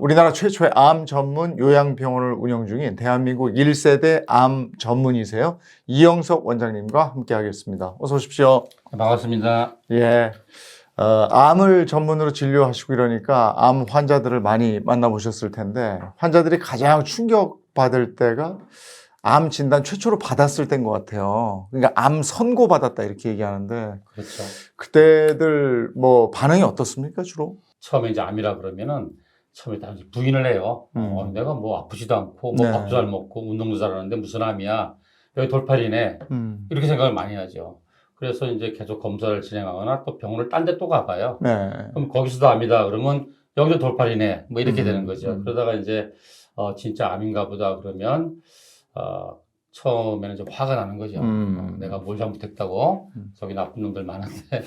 우리나라 최초의 암 전문 요양병원을 운영 중인 대한민국 1세대 암 전문의세요. 이영석 원장님과 함께 하겠습니다. 어서 오십시오. 반갑습니다. 예. 암을 전문으로 진료하시고 이러니까 암 환자들을 많이 만나보셨을 텐데 환자들이 가장 충격받을 때가 암 진단 최초로 받았을 때인 것 같아요. 그러니까 암 선고 받았다 이렇게 얘기하는데 그렇죠. 그때들 뭐 반응이 어떻습니까 주로? 처음에 이제 암이라 그러면은 처음에 다 부인을 해요. 내가 뭐 아프지도 않고 뭐 네. 밥도 잘 먹고 운동도 잘하는데 무슨 암이야? 여기 돌팔이네. 이렇게 생각을 많이 하죠. 그래서 이제 계속 검사를 진행하거나 또 병원을 딴 데 또 가봐요. 네. 그럼 거기서도 암이다 그러면 여기도 돌팔이네. 뭐 이렇게 되는 거죠. 그러다가 이제 진짜 암인가 보다 그러면 처음에는 좀 화가 나는 거죠. 내가 뭘 잘못했다고 저기 나쁜 놈들 많은데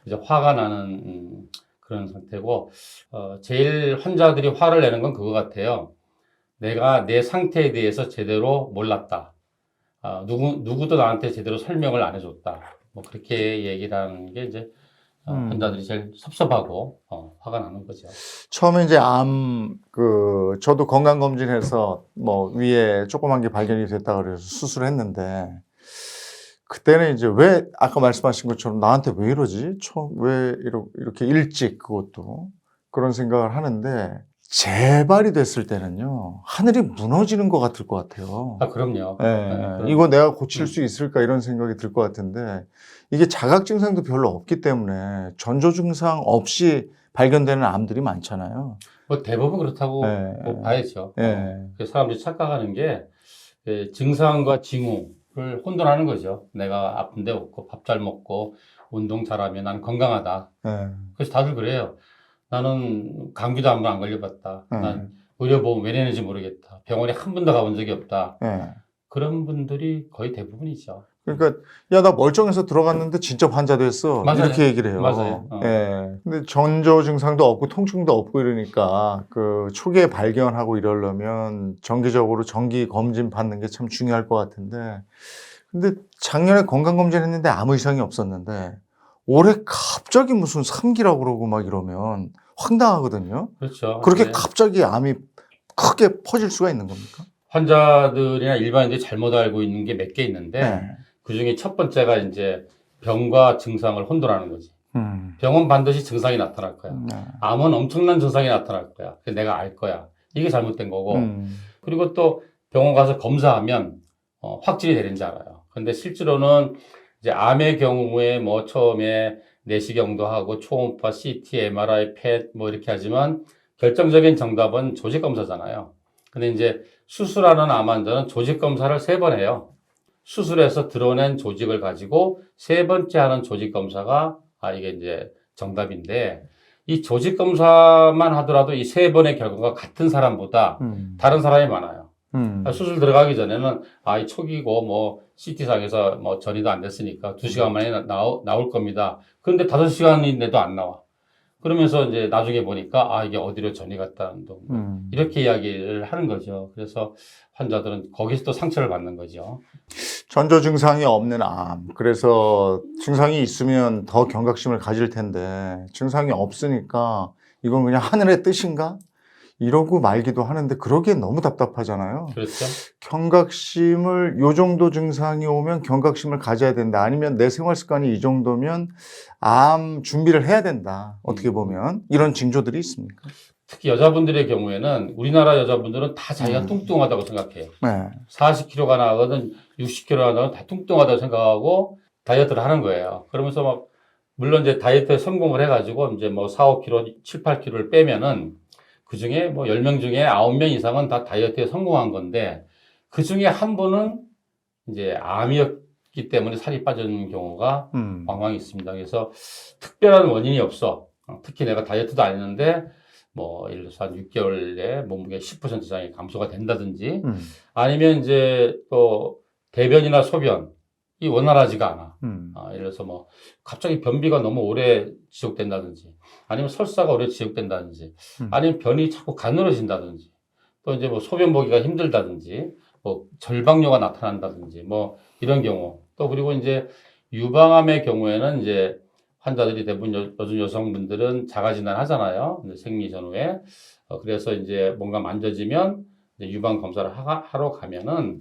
이제 화가 나는 그런 상태고 제일 환자들이 화를 내는 건 그거 같아요. 내가 내 상태에 대해서 제대로 몰랐다. 누구도 나한테 제대로 설명을 안 해줬다. 뭐 그렇게 얘기를 하는 게 이제 환자들이 제일 섭섭하고 화가 나는 거죠. 처음에 이제 저도 건강검진해서 뭐 위에 조그만 게 발견이 됐다 그래서 수술했는데 그때는 이제 왜 아까 말씀하신 것처럼 나한테 왜 이러지? 왜 이렇게 일찍 그것도 그런 생각을 하는데 재발이 됐을 때는요 하늘이 무너지는 것 같을 것 같아요. 그럼요. 네, 이거 내가 고칠 수 있을까 이런 생각이 들 것 같은데 이게 자각 증상도 별로 없기 때문에 전조 증상 없이 발견되는 암들이 많잖아요. 뭐 대부분 그렇다고 뭐 봐야죠. 그래서 사람들이 착각하는 게 증상과 징후를 혼돈하는 거죠. 내가 아픈데 없고 밥 잘 먹고 운동 잘하면 나는 건강하다. 그래서 다들 그래요. 나는 감기도 한 번 안 걸려봤다. 난 의료보험 왜 내는지 모르겠다. 병원에 한 번도 가본 적이 없다. 그런 분들이 거의 대부분이죠. 그러니까 야 나 멀쩡해서 들어갔는데 진짜 환자 됐어. 맞아요. 이렇게 얘기를 해요. 맞아요. 근데 전조 증상도 없고 통증도 없고 이러니까 그 초기에 발견하고 이러려면 정기적으로 정기 검진 받는 게 참 중요할 것 같은데 근데 작년에 건강검진 했는데 아무 이상이 없었는데 올해 갑자기 무슨 3기라고 그러고 막 이러면 황당하거든요. 그렇죠. 그렇게 갑자기 암이 크게 퍼질 수가 있는 겁니까? 환자들이나 일반인들이 잘못 알고 있는 게 몇 개 있는데 그 중에 첫 번째가 이제 병과 증상을 혼돈하는 거지. 병은 반드시 증상이 나타날 거야. 암은 엄청난 증상이 나타날 거야. 그래서 내가 알 거야. 이게 잘못된 거고. 그리고 또 병원 가서 검사하면 확진이 되는지 알아요. 근데 실제로는 이제 암의 경우에 뭐 처음에 내시경도 하고 초음파, CT, MRI, 펫 뭐 이렇게 하지만 결정적인 정답은 조직 검사잖아요. 근데 이제 수술하는 암 환자는 조직 검사를 3번 해요. 수술해서 드러낸 조직을 가지고 3번째 하는 조직 검사가 이게 이제 정답인데 이 조직 검사만 하더라도 이 3번의 결과가 같은 사람보다 다른 사람이 많아요. 수술 들어가기 전에는 이 초기고 뭐 CT상에서 뭐 전이도 안 됐으니까 2시간 만에 나올 겁니다. 그런데 5시간인데도 안 나와. 그러면서 이제 나중에 보니까 이게 어디로 전이 갔다는 둥 이렇게 이야기를 하는 거죠. 그래서 환자들은 거기서 또 상처를 받는 거죠. 전조 증상이 없는 암. 그래서 증상이 있으면 더 경각심을 가질 텐데 증상이 없으니까 이건 그냥 하늘의 뜻인가? 이러고 말기도 하는데 그러기엔 너무 답답하잖아요. 그렇죠. 경각심을 요 정도 증상이 오면 경각심을 가져야 된다. 아니면 내 생활 습관이 이 정도면 암 준비를 해야 된다. 어떻게 보면 이런 징조들이 있습니까? 특히 여자분들의 경우에는 우리나라 여자분들은 다 자기가 뚱뚱하다고 생각해요. 40kg가 나가든 60kg가 나가든 다 뚱뚱하다고 생각하고 다이어트를 하는 거예요. 그러면서 막 물론 이제 다이어트에 성공을 해가지고 이제 뭐 4, 5kg, 7, 8kg를 빼면은 그 중에 뭐 10명 중에 9명 이상은 다 다이어트에 성공한 건데 그 중에 한 분은 이제 암이었기 때문에 살이 빠지는 경우가 왕왕 있습니다. 그래서 특별한 원인이 없어. 특히 내가 다이어트도 안 했는데 뭐 예를 들어서 한 6개월에 몸무게 10% 이상이 감소가 된다든지 아니면 이제 또 대변이나 소변이 원활하지가 않아. 예를 들어서 뭐 갑자기 변비가 너무 오래 지속된다든지 아니면 설사가 오래 지속된다든지 아니면 변이 자꾸 가늘어진다든지 또 이제 뭐 소변 보기가 힘들다든지 뭐 절박뇨가 나타난다든지 뭐 이런 경우 또 그리고 이제 유방암의 경우에는 이제 환자들이 대부분 요즘 여성분들은 자가진단 하잖아요. 생리 전후에. 그래서 이제 뭔가 만져지면 이제 유방 검사를 하러 가면은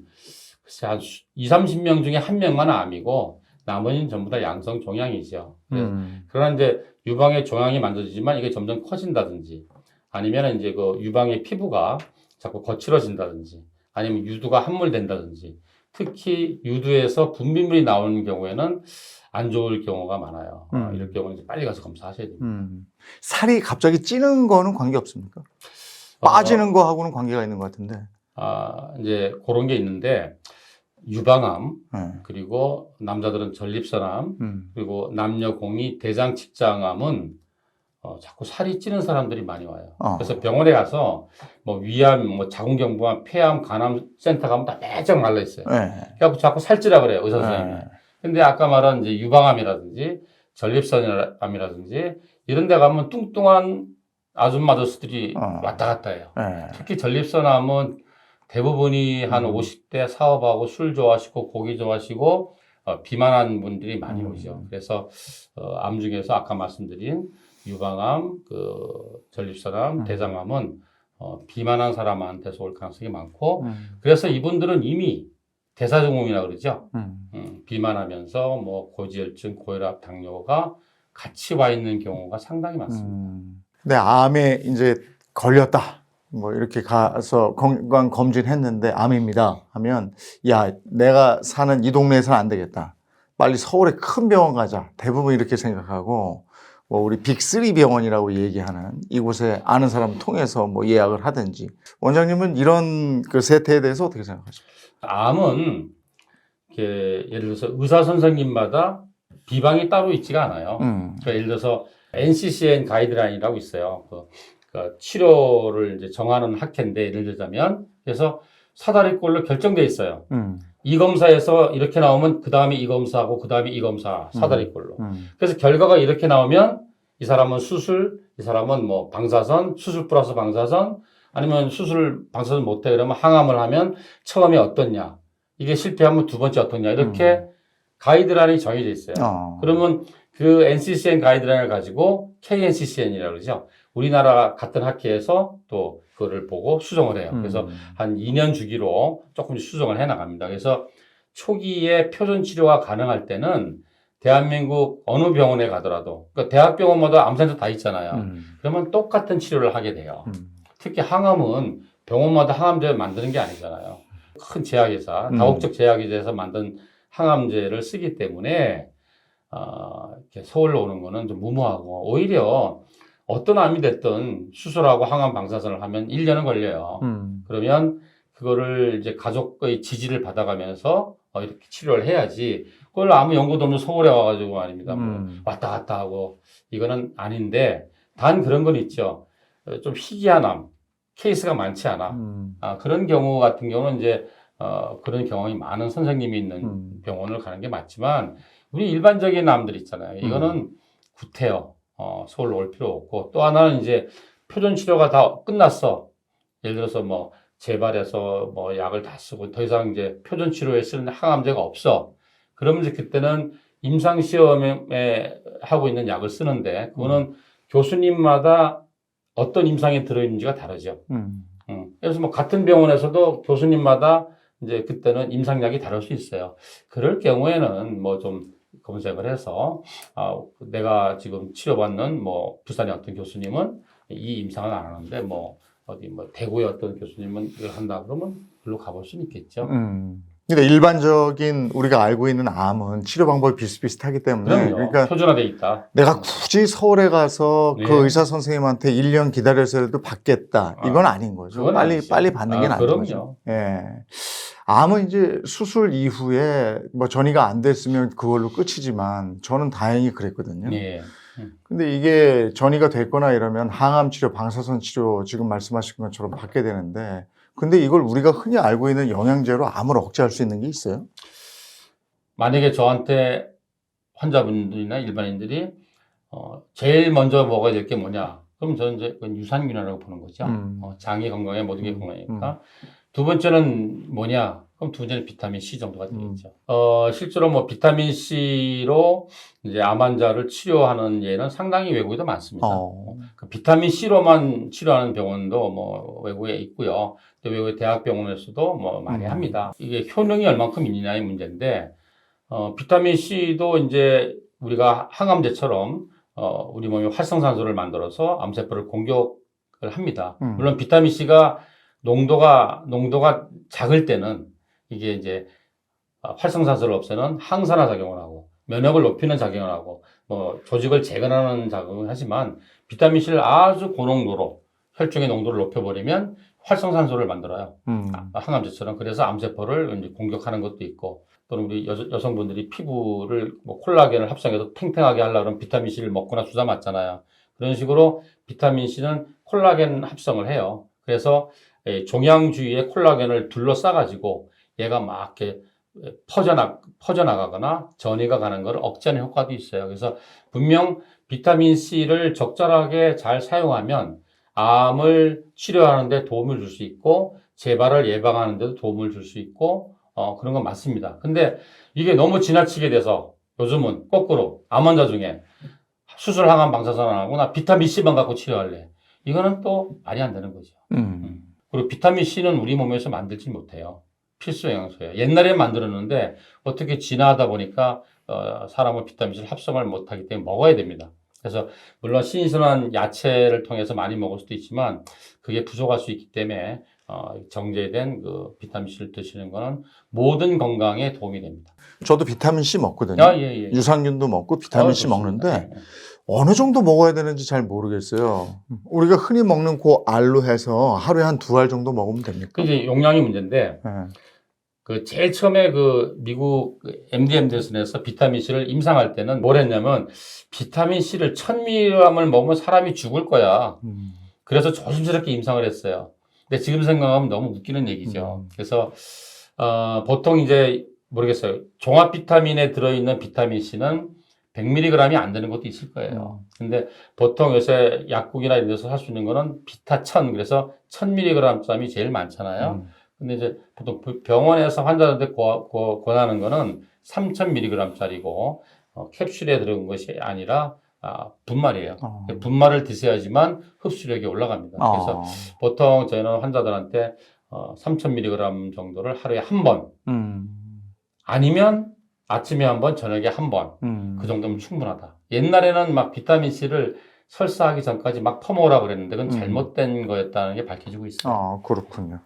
글쎄 한 20, 30명 중에 한 명만 암이고 나머지는 전부 다 양성 종양이죠. 그러나 이제 유방의 종양이 만져지지만 이게 점점 커진다든지 아니면 이제 그 유방의 피부가 자꾸 거칠어진다든지 아니면 유두가 함몰된다든지 특히 유두에서 분비물이 나오는 경우에는 안 좋을 경우가 많아요. 이럴 경우는 이제 빨리 가서 검사하셔야 됩니다. 살이 갑자기 찌는 거는 관계 없습니까? 빠지는 거하고는 관계가 있는 것 같은데. 이제 그런 게 있는데 유방암, 그리고 남자들은 전립선암, 그리고 남녀공이 대장직장암은 자꾸 살이 찌는 사람들이 많이 와요. 그래서 병원에 가서 뭐 위암, 뭐 자궁경부암, 폐암, 간암 센터 가면 다 빼짝 말라 있어요. 그래갖고 자꾸 살찌라 그래요, 의사 선생님이. 근데 아까 말한 이제 유방암이라든지 전립선암이라든지 이런 데 가면 뚱뚱한 아줌마 아저씨들이 왔다 갔다 해요. 특히 전립선암은 대부분이 한 50대 사업하고 술 좋아하시고 고기 좋아하시고 비만한 분들이 많이 오죠. 그래서 암 중에서 아까 말씀드린 유방암, 전립선암, 대장암은 비만한 사람한테서 올 가능성이 많고 그래서 이분들은 이미 대사증후군이라고 그러죠. 비만하면서 뭐 고지혈증, 고혈압, 당뇨가 같이 와 있는 경우가 상당히 많습니다. 근데 암에 이제 걸렸다. 뭐 이렇게 가서 건강 검진했는데 암입니다 하면 야 내가 사는 이 동네에서는 안 되겠다. 빨리 서울에 큰 병원 가자. 대부분 이렇게 생각하고 뭐 우리 빅3 병원이라고 얘기하는 이곳에 아는 사람 통해서 뭐 예약을 하든지 원장님은 이런 그 세태에 대해서 어떻게 생각하십니까? 암은 예를 들어서 의사 선생님마다 비방이 따로 있지가 않아요. 그러니까 예를 들어서 NCCN 가이드라인이라고 있어요. 그 치료를 이제 정하는 학회인데 예를 들자면 그래서 사다리꼴로 결정돼 있어요. 이 검사에서 이렇게 나오면 그 다음에 이 검사하고 그 다음에 이 검사 사다리꼴로. 그래서 결과가 이렇게 나오면 이 사람은 수술, 이 사람은 뭐 방사선, 수술 플러스 방사선, 아니면 수술 방사선 못해 그러면 항암을 하면 처음에 어떻냐, 이게 실패하면 두 번째 어떻냐 이렇게 가이드라인이 정해져 있어요. 그러면 그 NCCN 가이드라인을 가지고 KNCCN이라고 그러죠. 우리나라 같은 학회에서 또 그거를 보고 수정을 해요. 그래서 한 2년 주기로 조금씩 수정을 해 나갑니다. 그래서 초기에 표준 치료가 가능할 때는 대한민국 어느 병원에 가더라도 그러니까 대학병원마다 암센터 다 있잖아요. 그러면 똑같은 치료를 하게 돼요. 특히 항암은 병원마다 항암제 만드는 게 아니잖아요. 큰 제약회사, 다국적 제약회사에서 만든 항암제를 쓰기 때문에 이렇게 서울로 오는 거는 좀 무모하고 오히려 어떤 암이 됐든 수술하고 항암 방사선을 하면 1년은 걸려요. 그러면 그거를 이제 가족의 지지를 받아가면서 이렇게 치료를 해야지 그걸 아무 연고도 없는 서울에 와가지고 말입니다. 뭐 왔다 갔다 하고 이거는 아닌데 단 그런 건 있죠. 좀 희귀한 암 케이스가 많지 않아. 그런 경우 같은 경우는 이제 그런 경험이 많은 선생님이 있는 병원을 가는 게 맞지만 우리 일반적인 암들 있잖아요. 이거는 구태여. 서울로 올 필요 없고 또 하나는 이제 표준 치료가 다 끝났어. 예를 들어서 뭐 재발해서 뭐 약을 다 쓰고 더 이상 이제 표준 치료에 쓰는 항암제가 없어. 그러면 이제 그때는 임상 시험에 하고 있는 약을 쓰는데 그거는 교수님마다 어떤 임상에 들어있는지가 다르죠. 그래서 뭐 같은 병원에서도 교수님마다 이제 그때는 임상약이 다를 수 있어요. 그럴 경우에는 뭐 좀 검색을 해서 내가 지금 치료받는 뭐 부산의 어떤 교수님은 이 임상을 안 하는데 뭐 어디 뭐 대구의 어떤 교수님은 이걸 한다 그러면 글로 가볼 수는 있겠죠. 근데 일반적인 우리가 알고 있는 암은 치료 방법이 비슷비슷하기 때문에 그럼요. 그러니까 표준화돼 있다. 내가 굳이 서울에 가서 네. 그 의사 선생님한테 1년 기다려서라도 받겠다. 이건 아닌 거죠. 그건 아니죠. 빨리 받는 게 나은 그럼요. 거죠. 예. 암은 이제 수술 이후에 뭐 전이가 안 됐으면 그걸로 끝이지만 저는 다행히 그랬거든요. 네. 근데 이게 전이가 됐거나 이러면 항암 치료, 방사선 치료 지금 말씀하신 것처럼 받게 되는데 근데 이걸 우리가 흔히 알고 있는 영양제로 암을 억제할 수 있는 게 있어요? 만약에 저한테 환자분들이나 일반인들이 제일 먼저 먹어야 될 게 뭐냐? 그럼 저는 이제 그건 유산균이라고 보는 거죠. 장이 건강해 모든 게 건강이니까. 두 번째는 뭐냐? 그럼 두 번째는 비타민 C 정도가 되겠죠. 실제로 뭐 비타민 C로 이제 암 환자를 치료하는 예는 상당히 외국에도 많습니다. 그 비타민 C로만 치료하는 병원도 뭐 외국에 있고요. 또 외국의 대학병원에서도 뭐 많이 합니다. 이게 효능이 얼만큼 있느냐의 문제인데, 비타민 C도 이제 우리가 항암제처럼 우리 몸이 활성산소를 만들어서 암세포를 공격을 합니다. 물론 비타민 C가 농도가 작을 때는 이게 이제 활성산소를 없애는 항산화 작용을 하고 면역을 높이는 작용을 하고 뭐 조직을 재건하는 작용을 하지만 비타민 C를 아주 고농도로 혈중의 농도를 높여버리면 활성산소를 만들어요. 항암제처럼. 그래서 암세포를 이제 공격하는 것도 있고, 또는 우리 여성분들이 피부를 뭐 콜라겐을 합성해서 탱탱하게 하려고 그러면 비타민 C를 먹거나 주사 맞잖아요. 그런 식으로 비타민 C는 콜라겐 합성을 해요. 그래서 종양 주위에 콜라겐을 둘러싸가지고 얘가 막 이렇게 퍼져나가거나 전이가 가는 걸 억제하는 효과도 있어요. 그래서 분명 비타민 C를 적절하게 잘 사용하면 암을 치료하는 데 도움을 줄 수 있고 재발을 예방하는 데도 도움을 줄 수 있고 그런 건 맞습니다. 근데 이게 너무 지나치게 돼서 요즘은 거꾸로 암 환자 중에 수술 항암 방사선 안 하고 나 비타민 C만 갖고 치료할래. 이거는 또 말이 안 되는 거죠. 그리고 비타민 C는 우리 몸에서 만들지 못해요. 필수 영양소예요. 옛날에 만들었는데 어떻게 진화하다 보니까 사람은 비타민 C를 합성을 못하기 때문에 먹어야 됩니다. 그래서 물론 신선한 야채를 통해서 많이 먹을 수도 있지만 그게 부족할 수 있기 때문에 정제된 그 비타민 C를 드시는 거는 모든 건강에 도움이 됩니다. 저도 비타민 C 먹거든요. 예. 유산균도 먹고 비타민 C 먹는데 어느 정도 먹어야 되는지 잘 모르겠어요. 우리가 흔히 먹는 그 알로 해서 하루에 한 2알 정도 먹으면 됩니까? 이제 용량이 문제인데 그 제일 처음에 그 미국 MD 앤더슨에서 비타민 C를 임상할 때는 뭘 했냐면 비타민 C를 1000mg을 먹으면 사람이 죽을 거야. 그래서 조심스럽게 임상을 했어요. 근데 지금 생각하면 너무 웃기는 얘기죠. 그래서 보통 이제 모르겠어요. 종합 비타민에 들어있는 비타민 C는 100mg이 안 되는 것도 있을 거예요. 근데 보통 요새 약국이나 이런 데서 살 수 있는 거는 비타 1000, 그래서 1000mg짜리 제일 많잖아요. 근데 이제 보통 병원에서 환자들한테 권하는 거는 3000mg짜리고 캡슐에 들어온 것이 아니라 분말이에요. 분말을 드셔야지만 흡수력이 올라갑니다. 그래서 보통 저희는 환자들한테 3000mg 정도를 하루에 한 번, 아니면 아침에 한 번, 저녁에 한 번, 그 정도면 충분하다. 옛날에는 막 비타민 C를 설사하기 전까지 막 퍼먹으라고 그랬는데 그건 잘못된 거였다는 게 밝혀지고 있어요. 그렇군요.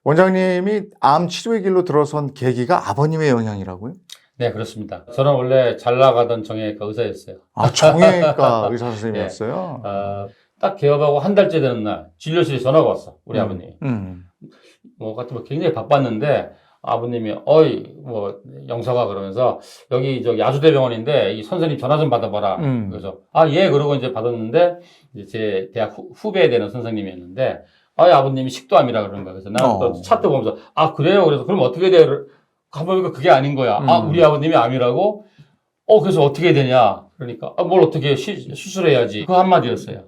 원장님이 암 치료의 길로 들어선 계기가 아버님의 영향이라고요? 네, 그렇습니다. 저는 원래 잘 나가던 정형외과 의사였어요. 정형외과 의사 선생님이었어요? 네. 딱 개업하고 한 달째 되는 날 진료실에 전화가 왔어, 우리 아버님이. 뭐 굉장히 바빴는데 아버님이 영서가 그러면서 여기 야수대병원인데 이 선생님 전화 좀 받아봐라. 그래서 예, 그러고 이제 받았는데 이제 제 대학 후배 되는 선생님이었는데 아버님이 식도암이라 그러는 거야. 그래서 나는 또 차트 보면서 그래요. 그래서 그럼 어떻게 돼요? 가보니까 그게 아닌 거야. 우리 아버님이 암이라고? 그래서 어떻게 되냐? 그러니까 뭘 어떻게 수술해야지. 그 한마디였어요.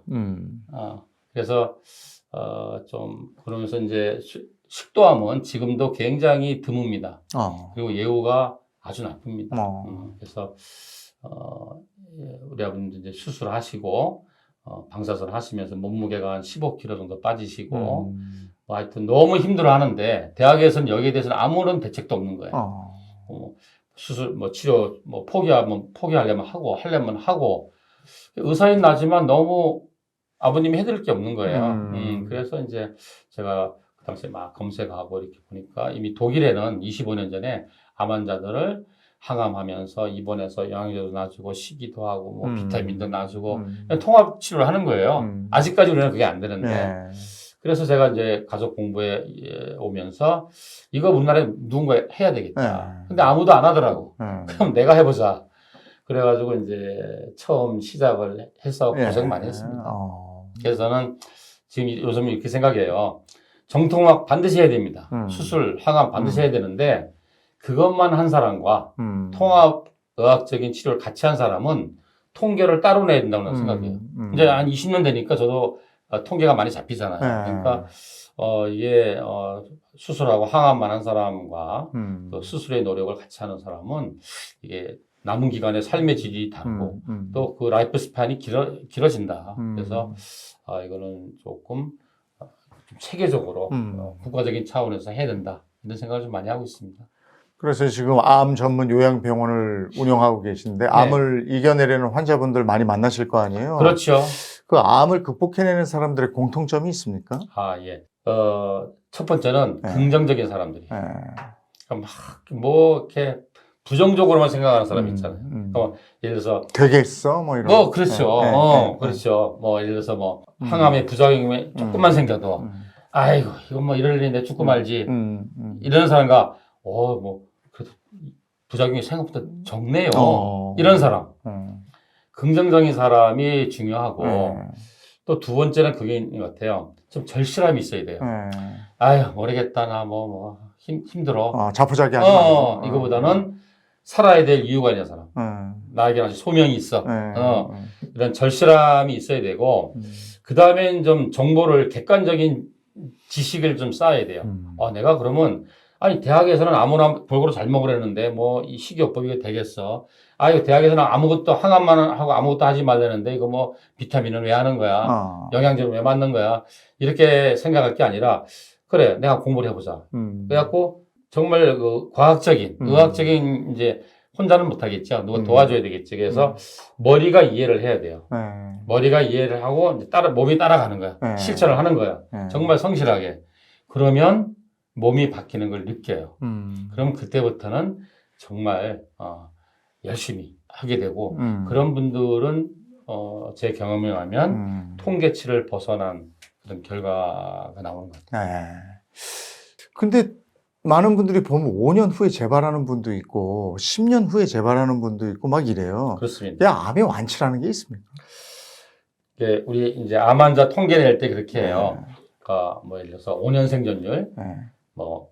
그래서 좀 그러면서 이제 식도암은 지금도 굉장히 드뭅니다. 그리고 예후가 아주 나쁩니다. 그래서 우리 아버님도 이제 수술하시고 방사선 하시면서 몸무게가 한 15kg 정도 빠지시고 뭐 하여튼 너무 힘들어 하는데 대학에서는 여기에 대해서는 아무런 대책도 없는 거예요. 수술, 치료, 포기하려면 하고, 하려면 하고. 의사인 나지만 너무 아버님이 해드릴 게 없는 거예요. 그래서 이제 제가 그 당시에 막 검색하고 이렇게 보니까 이미 독일에는 25년 전에 암 환자들을 항암하면서 입원해서 영양제도 놔주고 시기도 하고 비타민도 놔주고 통합 치료를 하는 거예요. 아직까지 우리는 그게 안 되는데. 그래서 제가 이제 가족 공부에 오면서 이거 우리나라에 누군가 해야 되겠다. 근데 아무도 안 하더라고. 그럼 내가 해보자. 그래가지고 이제 처음 시작을 해서 고생 많이 했습니다. 그래서 저는 지금 요즘 이렇게 생각해요. 정통학 반드시 해야 됩니다. 수술, 항암 반드시 해야 되는데 그것만 한 사람과 통합의학적인 치료를 같이 한 사람은 통계를 따로 내야 된다고 생각해요. 이제 한 20년 되니까 저도 통계가 많이 잡히잖아요. 네. 그러니까 이게 수술하고 항암만 한 사람과 또 수술의 노력을 같이 하는 사람은 이게 남은 기간의 삶의 질이 다르고 또 그 라이프 스판이 길어진다. 그래서 이거는 조금 좀 체계적으로 국가적인 차원에서 해야 된다. 이런 생각을 좀 많이 하고 있습니다. 그래서 지금 암 전문 요양병원을 운영하고 계신데 네. 암을 이겨내려는 환자분들 많이 만나실 거 아니에요? 그렇죠. 그 암을 극복해내는 사람들의 공통점이 있습니까? 예. 첫 번째는 네. 긍정적인 사람들이. 네. 이렇게 부정적으로만 생각하는 사람이 있잖아요. 예를 들어서 되겠어? 뭐 이런. 그렇죠. 그렇죠. 예를 들어서 항암의 부작용이 조금만 생겨도 아이고 이건 이럴 일인데 내 죽고 말지. 이런 사람과 그래도 부작용이 생각보다 적네요. 이런 사람. 긍정적인 사람이 중요하고 또 두 번째는 그게 있는 것 같아요. 좀 절실함이 있어야 돼요. 아유 모르겠다 나 힘들어. 자포자기하지 말고. 이거보다는 살아야 될 이유가 있는 사람. 나에게 아주 소명이 있어. 이런 절실함이 있어야 되고 그 다음엔 좀 정보를 객관적인 지식을 좀 쌓아야 돼요. 내가 그러면 아니 대학에서는 아무나 골고루 잘 먹으라는데 이 식이요법이 되겠어. 이거 대학에서는 아무것도 항암만 하고 아무것도 하지 말라는데 이거 비타민은 왜 하는 거야? 영양제는 왜 맞는 거야? 이렇게 생각할 게 아니라 그래 내가 공부를 해보자. 그래갖고 정말 그 과학적인 의학적인 이제 혼자는 못하겠죠. 누가 도와줘야 되겠지. 그래서 머리가 이해를 해야 돼요. 머리가 이해를 하고 이제 몸이 따라가는 거야. 실천을 하는 거야. 정말 성실하게. 그러면 몸이 바뀌는 걸 느껴요. 그럼 그때부터는 정말 열심히 하게 되고 그런 분들은 제 경험에 의하면 통계치를 벗어난 그런 결과가 나오는 것 같아요. 근데 많은 분들이 보면 5년 후에 재발하는 분도 있고 10년 후에 재발하는 분도 있고 막 이래요. 그렇습니다. 암의 완치라는 게 있습니까? 우리 이제 암 환자 통계 낼 때 그렇게 해요. 그러니까 예를 들어서 5년 생존율,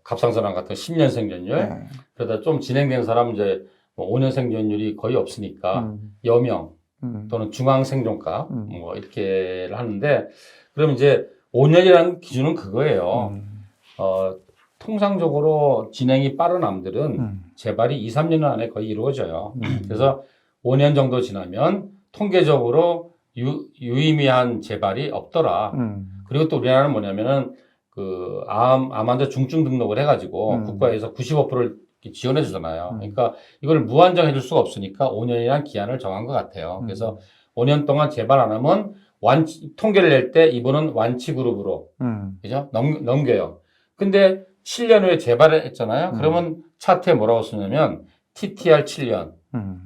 갑상선암 같은 10년 생존율, 그러다 좀 진행된 사람은 이제 5년 생존율이 거의 없으니까 여명 또는 중앙 생존값 이렇게 하는데 그럼 이제 5년이라는 기준은 그거예요. 통상적으로 진행이 빠른 암들은 재발이 2, 3년 안에 거의 이루어져요. 그래서 5년 정도 지나면 통계적으로 유의미한 재발이 없더라. 그리고 또 우리나라는 뭐냐면은 암 환자 중증 등록을 해가지고 국가에서 95%를 지원해 주잖아요. 그러니까 이걸 무한정 해줄 수가 없으니까 5년이라는 기한을 정한 것 같아요. 그래서 5년 동안 재발 안 하면 통계를 낼 때 이분은 완치 그룹으로 그죠? 넘겨요. 근데 7년 후에 재발을 했잖아요. 그러면 차트에 뭐라고 쓰냐면 TTR 7년,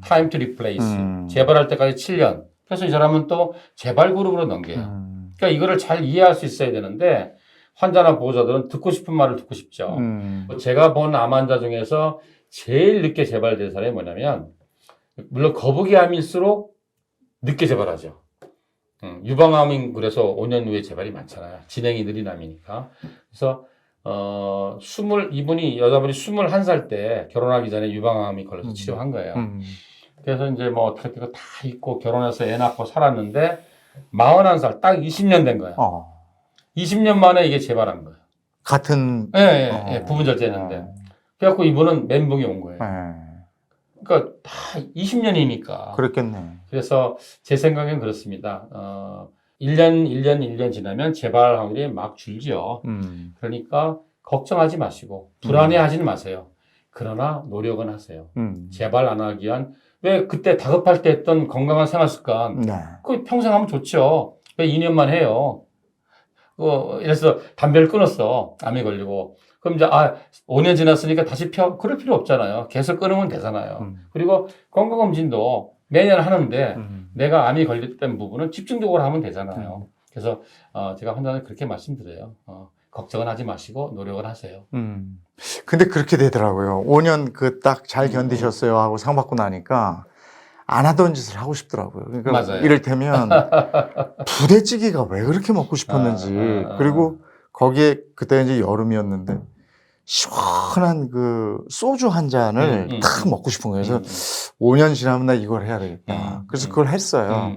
Time to Replace, 재발할 때까지 7년. 그래서 이 사람은 또 재발 그룹으로 넘겨요. 그러니까 이거를 잘 이해할 수 있어야 되는데 환자나 보호자들은 듣고 싶은 말을 듣고 싶죠. 제가 본 암 환자 중에서 제일 늦게 재발된 사람이 뭐냐면 물론 거북이암일수록 늦게 재발하죠. 유방암인 그래서 5년 후에 재발이 많잖아요. 진행이 느린 암이니까. 그래서 여자분이 21살 때 결혼하기 전에 유방암이 걸려서 치료한 거예요. 그래서 이제 어떻게 다 있고 결혼해서 애 낳고 살았는데 41살 딱 20년 된 거예요. 20년 만에 이게 재발한 거예요. 같은 부분 절제했는데. 그래갖고 이분은 멘붕이 온 거예요. 그러니까 다 20년이니까. 그랬겠네. 그래서 제 생각엔 그렇습니다. 1년 지나면 재발 확률이 막 줄죠. 그러니까 걱정하지 마시고 불안해하지는 마세요. 그러나 노력은 하세요. 재발 안 하기 위한 왜 그때 다급할 때 했던 건강한 생활 습관 그거 평생 하면 좋죠. 왜 2년만 해요. 이래서 담배를 끊었어. 암에 걸리고. 그럼 이제 5년 지났으니까 다시 그럴 필요 없잖아요. 계속 끊으면 되잖아요. 그리고 건강검진도 매년 하는데 내가 암이 걸렸던 부분은 집중적으로 하면 되잖아요. 그래서 제가 환자한테 그렇게 말씀드려요. 걱정은 하지 마시고 노력을 하세요. 근데 그렇게 되더라고요. 5년 딱 잘 견디셨어요 하고 상 받고 나니까 안 하던 짓을 하고 싶더라고요. 그러니까 맞아요. 이를테면 부대찌개가 왜 그렇게 먹고 싶었는지 그리고 거기에 그때 이제 여름이었는데 시원한 소주 한 잔을 딱 먹고 싶은 거예요. 그래서 5년 지나면 나 이걸 해야 되겠다. 그래서 그걸 했어요.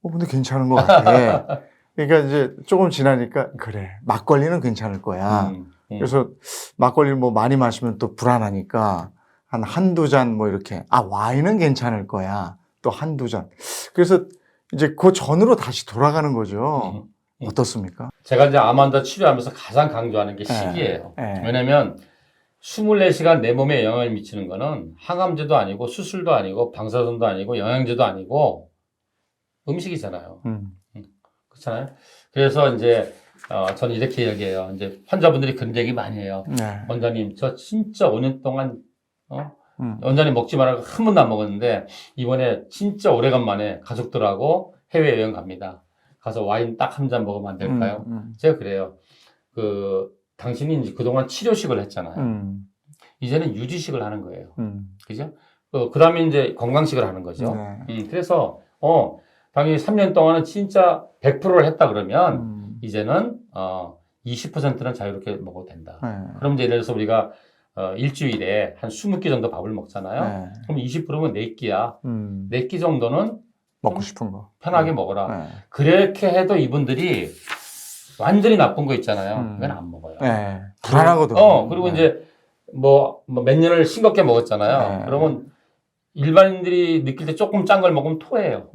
근데 괜찮은 것 같아. 그러니까 이제 조금 지나니까 그래 막걸리는 괜찮을 거야. 그래서 막걸리를 뭐 많이 마시면 또 불안하니까 한두 잔 뭐 이렇게 와인은 괜찮을 거야. 또 한두 잔. 그래서 이제 그 전으로 다시 돌아가는 거죠. 어떻습니까? 제가 이제 암 환자 치료하면서 가장 강조하는 게 식이에요. 왜냐면 24시간 내 몸에 영향을 미치는 거는 항암제도 아니고 수술도 아니고 방사선도 아니고 영양제도 아니고 음식이잖아요. 그렇잖아요. 그래서 이제 저는 이렇게 얘기해요. 이제 환자분들이 그런 얘기 많이 해요. 원장님, 저 진짜 5년 동안 원장님 먹지 말라고 한 번도 안 먹었는데 이번에 진짜 오래간만에 가족들하고 해외여행 갑니다. 가서 와인 딱 한 잔 먹으면 안 될까요? 제가 그래요. 당신이 이제 그동안 치료식을 했잖아요. 이제는 유지식을 하는 거예요. 그죠? 그 다음에 이제 건강식을 하는 거죠. 그래서, 당연히 3년 동안은 진짜 100%를 했다 그러면, 이제는, 20%는 자유롭게 먹어도 된다. 그럼 이제 예를 들어서 우리가, 일주일에 한 20끼 정도 밥을 먹잖아요. 그럼 20%면 4끼야. 4끼 정도는 먹고 싶은 거. 편하게 먹어라. 그렇게 해도 이분들이 완전히 나쁜 거 있잖아요. 그건 안 먹어요. 불안하거든. 그리고 이제 몇 년을 싱겁게 먹었잖아요. 그러면 일반인들이 느낄 때 조금 짠 걸 먹으면 토해요.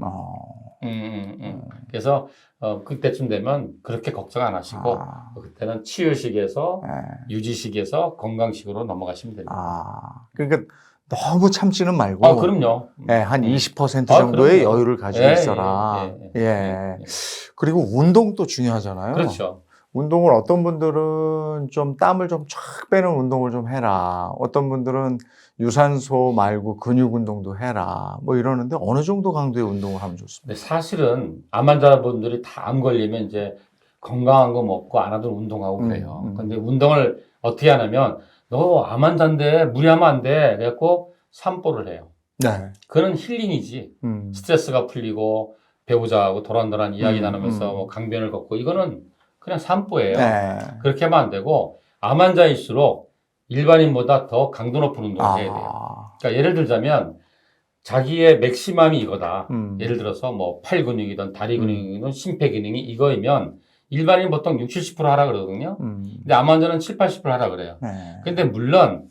그래서 그때쯤 되면 그렇게 걱정 안 하시고 그때는 치유식에서 유지식에서 건강식으로 넘어가시면 됩니다. 그러니까 너무 참지는 말고. 그럼요. 한 20% 정도의 여유를 가지고 있어라. 그리고 운동도 중요하잖아요. 그렇죠. 운동을 어떤 분들은 좀 땀을 좀 쫙 빼는 운동을 좀 해라. 어떤 분들은 유산소 말고 근육 운동도 해라. 뭐 이러는데 어느 정도 강도의 운동을 하면 좋습니까? 근데 사실은 암 환자분들이 다 암 걸리면 이제 건강한 거 먹고 안 하던 운동하고 그래요. 근데 운동을 어떻게 하냐면 너 암 환자인데 무리하면 안 돼. 그래갖고 산보를 해요. 그는 힐링이지. 스트레스가 풀리고 배우자하고 도란도란 이야기 나누면서 뭐 강변을 걷고 이거는 그냥 산보예요. 그렇게 하면 안 되고 암 환자일수록 일반인보다 더 강도 높은 운동을 해야 돼요. 그러니까 예를 들자면 자기의 맥시멈이 이거다. 예를 들어서 뭐 팔 근육이든 다리 근육이든 심폐 기능이 이거이면 일반인 보통 60, 70% 하라 그러거든요. 근데 암 환자는 7, 80% 하라 그래요. 근데 물론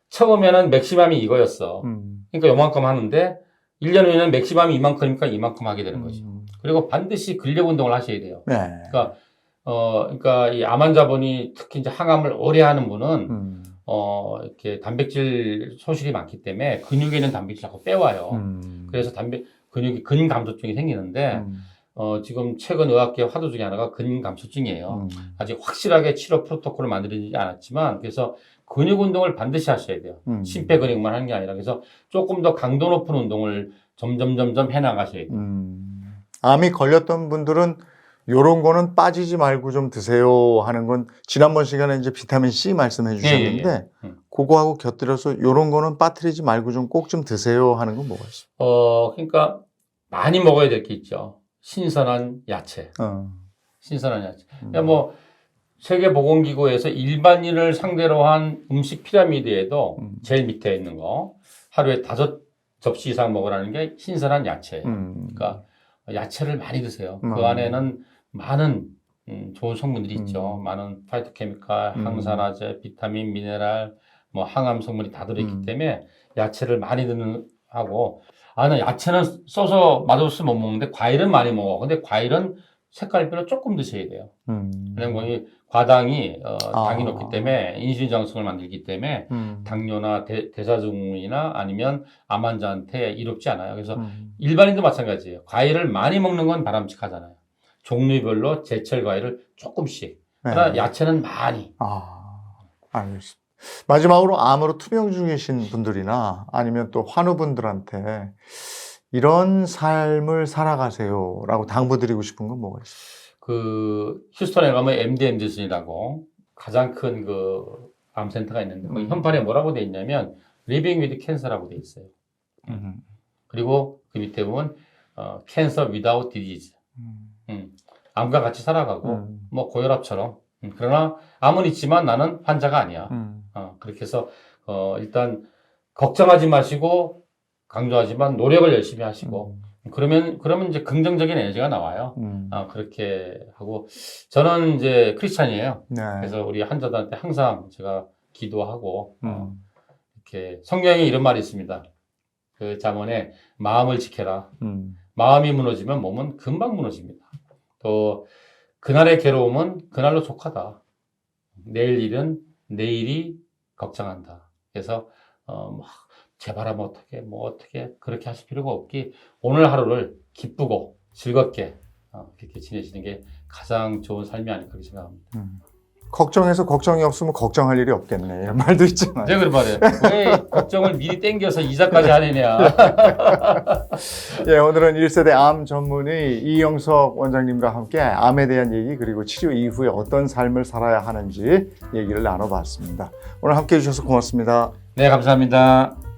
처음에는 맥시멈이 이거였어. 그러니까 요만큼 하는데 1년 후에는 맥시멈이 이만큼이니까 이만큼 하게 되는 거죠. 그리고 반드시 근력 운동을 하셔야 돼요. 그러니까 이 암 환자분이 특히 이제 항암을 오래 하는 분은 이렇게 단백질 소실이 많기 때문에 근육에 있는 단백질 자꾸 빼와요. 그래서 근육이 근감소증이 생기는데 지금 최근 의학계 화두 중에 하나가 근감소증이에요. 아직 확실하게 치료 프로토콜을 만들어지지 않았지만 그래서 근육 운동을 반드시 하셔야 돼요. 심폐 근육만 하는 게 아니라 그래서 조금 더 강도 높은 운동을 점점 해나가셔야 돼요. 암이 걸렸던 분들은 요런 거는 빠지지 말고 좀 드세요 하는 건 지난번 시간에 이제 비타민 C 말씀해 주셨는데 그거하고 곁들여서 요런 거는 빠뜨리지 말고 좀 꼭 좀 드세요 하는 건 뭐가 있어요? 그러니까 많이 먹어야 될 게 있죠. 신선한 야채. 신선한 야채. 그러니까 뭐 세계보건기구에서 일반인을 상대로 한 음식 피라미드에도 제일 밑에 있는 거 하루에 5접시 이상 먹으라는 게 신선한 야채예요. 그러니까 야채를 많이 드세요. 그 안에는 많은 좋은 성분들이 있죠. 많은 파이토케미칼, 항산화제, 비타민, 미네랄, 뭐 항암 성분이 다 들어있기 때문에 야채를 많이 드는 하고 나 야채는 써서 맛없어 못 먹는데 과일은 많이 먹어. 근데 과일은 색깔별로 조금 드셔야 돼요. 왜냐면 과당이 당이 높기 때문에 인슐린 장성을 만들기 때문에 당뇨나 대사증후군이나 아니면 암 환자한테 이롭지 않아요. 그래서 일반인도 마찬가지예요. 과일을 많이 먹는 건 바람직하잖아요. 종류별로 제철 과일을 조금씩. 그러나 야채는 많이. 알겠습니다. 마지막으로 암으로 투병 중이신 분들이나 아니면 또 환우분들한테 이런 삶을 살아가세요라고 당부드리고 싶은 건 뭐가 있어요? 휴스턴에 가면 MD 앤더슨이라고 가장 큰 암센터가 있는데 거기 현판에 뭐라고 돼 있냐면 Living with Cancer라고 돼 있어요. 그리고 그 밑에 보면 Cancer without disease. 암과 같이 살아가고 뭐 고혈압처럼. 그러나 암은 있지만 나는 환자가 아니야. 그렇게 해서 일단 걱정하지 마시고 강조하지만 노력을 열심히 하시고 그러면 이제 긍정적인 에너지가 나와요. 그렇게 하고 저는 이제 크리스찬이에요. 네. 그래서 우리 환자들한테 항상 제가 기도하고 이렇게 성경에 이런 말이 있습니다. 그 잠언에 마음을 지켜라. 마음이 무너지면 몸은 금방 무너집니다. 또 그날의 괴로움은 그날로 족하다. 내일 일은 내일이 걱정한다. 그래서 막 제발하면 어떻게 그렇게 하실 필요가 없기 오늘 하루를 기쁘고 즐겁게 그렇게 지내시는 게 가장 좋은 삶이 아닐까 그렇게 생각합니다. 걱정해서 걱정이 없으면 걱정할 일이 없겠네. 이런 말도 있잖아요. 제가 그런 말이에요. 왜 걱정을 미리 땡겨서 이자까지 하느냐. 예, 오늘은 1세대 암 전문의 이영석 원장님과 함께 암에 대한 얘기 그리고 치료 이후에 어떤 삶을 살아야 하는지 얘기를 나눠봤습니다. 오늘 함께 해주셔서 고맙습니다. 네, 감사합니다.